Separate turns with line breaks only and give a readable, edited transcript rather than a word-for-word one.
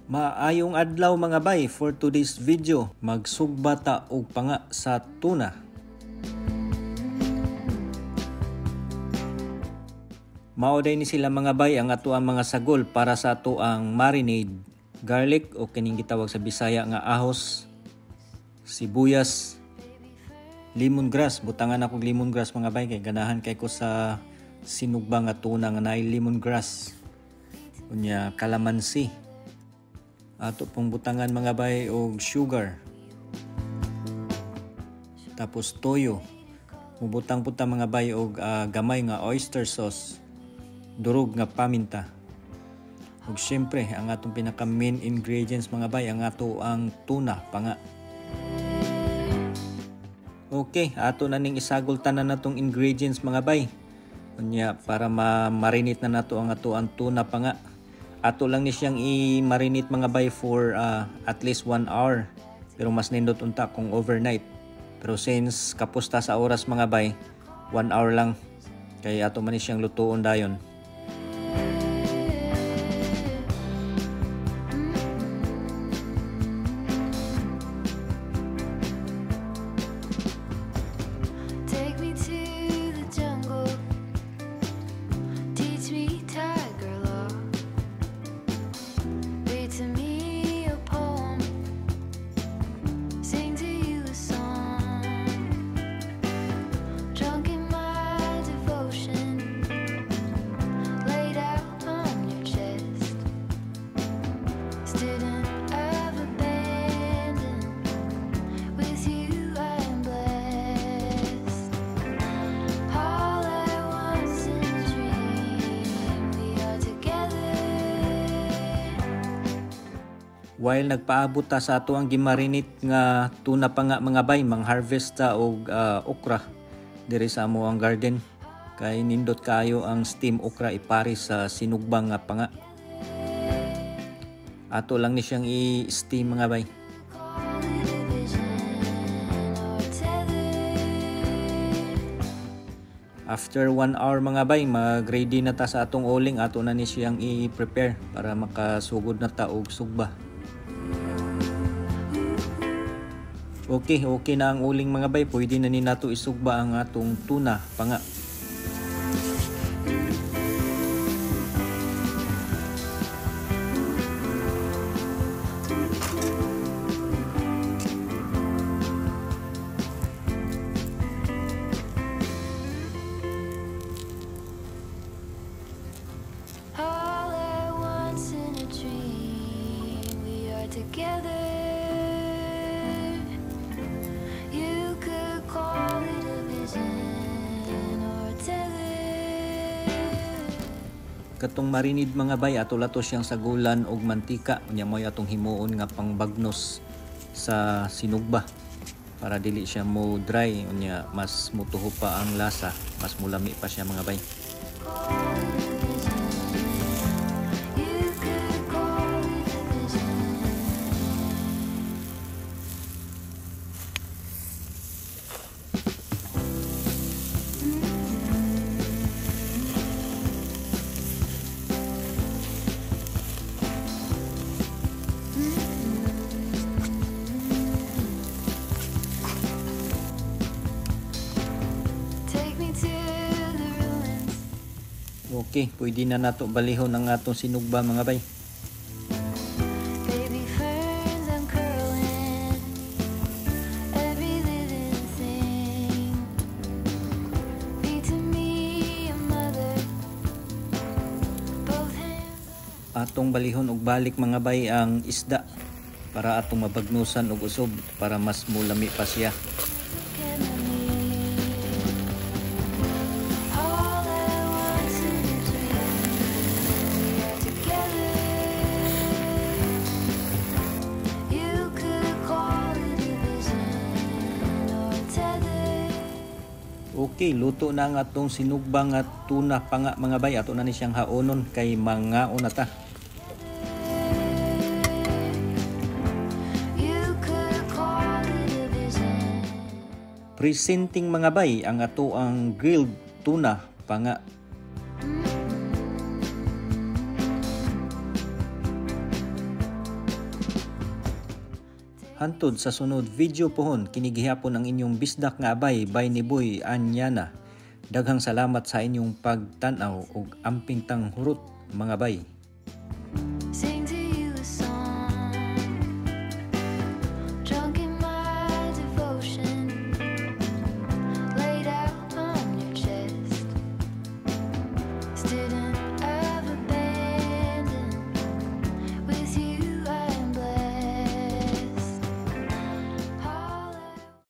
Maayong adlaw mga bay, for today's video magsugbata og panga sa tuna. Mao day ni sila mga bay ang ato ang mga sagol para sa ato ang marinade. Garlic o kining gitawag sa Bisaya nga ahos, sibuyas, lemongrass. Butangan ako lemongrass mga bay kay ganahan kay ko sa sinugba nga tuna nga naay lemongrass. Unya kalamansi. Ato pong butangan mga bay og sugar. Tapos toyo. Mubutang-butang mga bay og gamay nga oyster sauce. Durog nga paminta. Ug syempre ang atong pinaka main ingredients mga bay ang ato ang tuna panga. Okay, ato na ning isagol tanan natong ingredients mga bay. Unya para ma-marinate na nato ang ato ang tuna panga. Ato lang ni siyang i-marinate mga bay for at least 1 hour. Pero mas nindot unta kung overnight. Pero since kapusta sa oras mga bay, 1 hour lang. Kaya ato man ni siyang lutuon dayon. While nagpaabot ta sa ato ang gimarinate nga tuna pa nga mga bay, mang-harvest ta og okra diri sa amo ang garden. Kay nindot kayo ang steam okra ipari sa sinugbang nga panga. Ato lang ni siyang i-steam mga bay. After 1 hour mga bay, mag-ready na ta sa atong uling. Ato na ni siyang i-prepare para makasugod na ta og sugba. Okay na ang uling mga bay. Pwede na ni nato isugba ang atong tuna panga.
All at once in a dream, we are together.
Katong marinid mga bay, ato lato siyang sagulan og mantika. Unya mo'y atong himuon nga pangbagnos sa sinugba para dili siya mo dry. Unya mas mutuho pa ang lasa, mas mulami pa siya mga bay. Okay, pwede na nato balihon ang atong sinugba mga bay.
Baby ferns uncurling, every living thing. Be to me a mother, both hands.
Atong balihon og balik mga bay ang isda para atong mabagnusan og usob para mas mulami pa siya. Okay, luto na ang atong sinugbang at tuna panga mga bay. Ato na ni siyang haonon kay mangaon na ta. Presenting mga bay ang ato ang grilled tuna panga. Hantod sa sunod video pohon kinigihapon ang inyong bisdak nga abay bay ni Boy Anyana. Daghang salamat sa inyong pagtan-aw ug amping tanghurot mga bay.